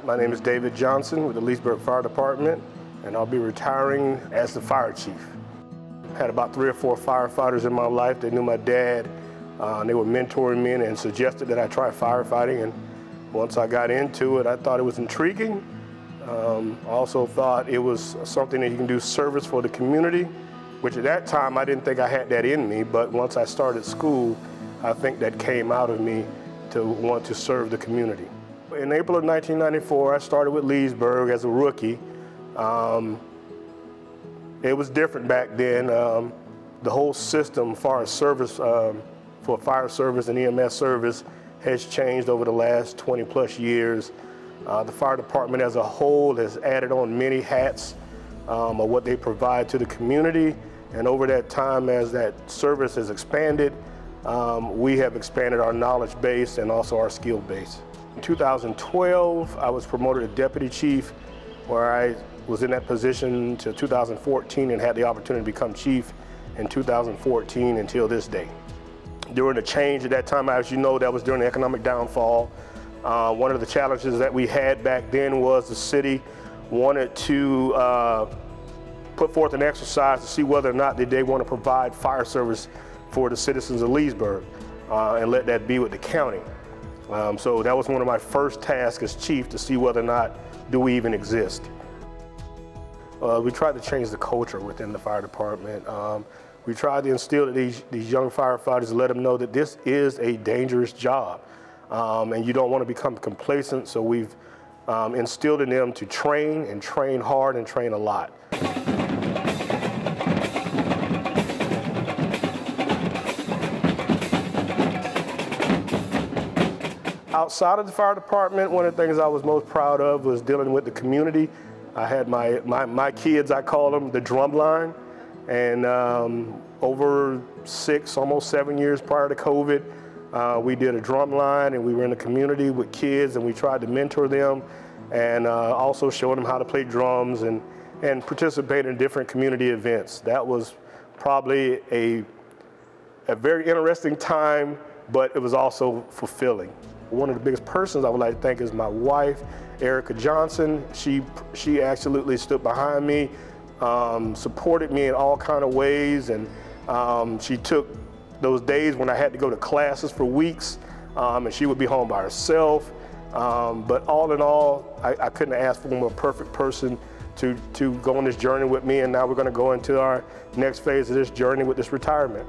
My name is David Johnson with the Leesburg Fire Department, and I'll be retiring as the fire chief. Had about 3 or 4 firefighters in my life. They knew my dad. They were mentoring me and suggested that I try firefighting. And once I got into it, I thought it was intriguing. I also thought it was something that you can do service for the community, which at that time I didn't think I had that in me. But once I started school, I think that came out of me to want to serve the community. In April of 1994, I started with Leesburg as a rookie. It was different back then. The whole system, as far as service, for fire service and EMS service, has changed over the last 20+ years. The fire department as a whole has added on many hats of what they provide to the community. And over that time, as that service has expanded, we have expanded our knowledge base and also our skill base. In 2012, I was promoted to deputy chief, where I was in that position till 2014 and had the opportunity to become chief in 2014 until this day. During the change at that time, as you know, that was during the economic downfall. One of the challenges that we had back then was the city wanted to put forth an exercise to see whether or not they want to provide fire service for the citizens of Leesburg and let that be with the county. So that was one of my first tasks as chief, to see whether or not do we even exist. We tried to change the culture within the fire department. We tried to instill that these young firefighters, let them know that this is a dangerous job and you don't want to become complacent. So we've instilled in them to train and train hard and train a lot. Outside of the fire department, one of the things I was most proud of was dealing with the community. I had my kids, I call them the drum line, and over 6, almost 7 years prior to COVID, we did a drum line, and we were in the community with kids, and we tried to mentor them and also show them how to play drums and participate in different community events. That was probably a very interesting time, but it was also fulfilling. One of the biggest persons I would like to thank is my wife, Erica Johnson. She absolutely stood behind me, supported me in all kind of ways, and she took those days when I had to go to classes for weeks, and she would be home by herself. But all in all, I couldn't ask for a more perfect person to go on this journey with me, and now we're going to go into our next phase of this journey with this retirement.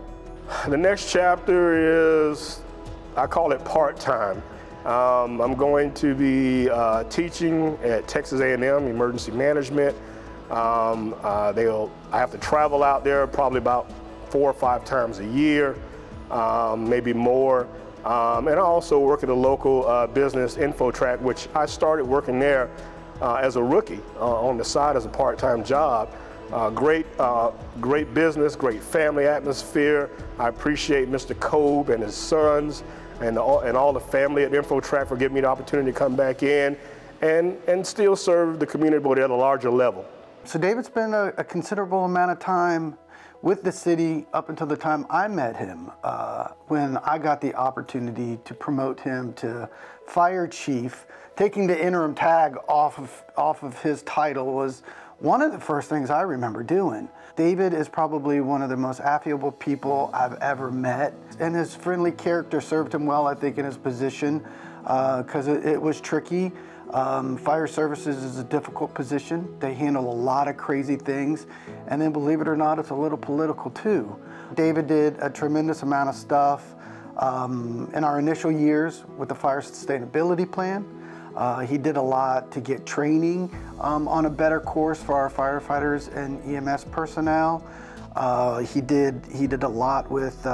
The next chapter is, I call it part-time. I'm going to be teaching at Texas A&M Emergency Management. I have to travel out there probably about 4 or 5 times a year, maybe more. And I also work at a local business, InfoTrack, which I started working there as a rookie on the side as a part-time job. Great business, great family atmosphere. I appreciate Mr. Kobe and his sons and all the family at InfoTrack for giving me the opportunity to come back in and still serve the community, but at a larger level. So David spent a considerable amount of time with the city up until the time I met him, when I got the opportunity to promote him to fire chief. Taking the interim tag off of his title was one of the first things I remember doing. David is probably one of the most affable people I've ever met, and his friendly character served him well, I think, in his position, because it was tricky. Fire services is a difficult position. They handle a lot of crazy things, and then believe it or not, it's a little political too. David did a tremendous amount of stuff in our initial years with the fire sustainability plan. He did a lot to get training on a better course for our firefighters and EMS personnel. He did a lot with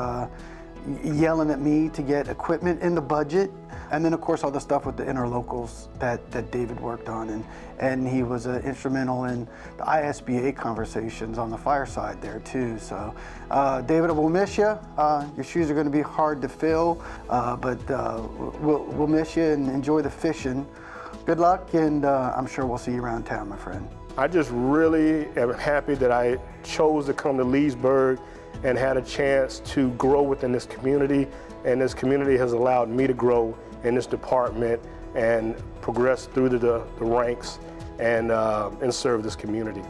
yelling at me to get equipment in the budget. And then, of course, all the stuff with the interlocals that David worked on. And he was instrumental in the ISBA conversations on the fire side there, too. So, David, we'll miss you. Your shoes are going to be hard to fill, but we'll miss you and enjoy the fishing. Good luck, and I'm sure we'll see you around town, my friend. I just really am happy that I chose to come to Leesburg and had a chance to grow within this community, and this community has allowed me to grow in this department and progress through the ranks and serve this community.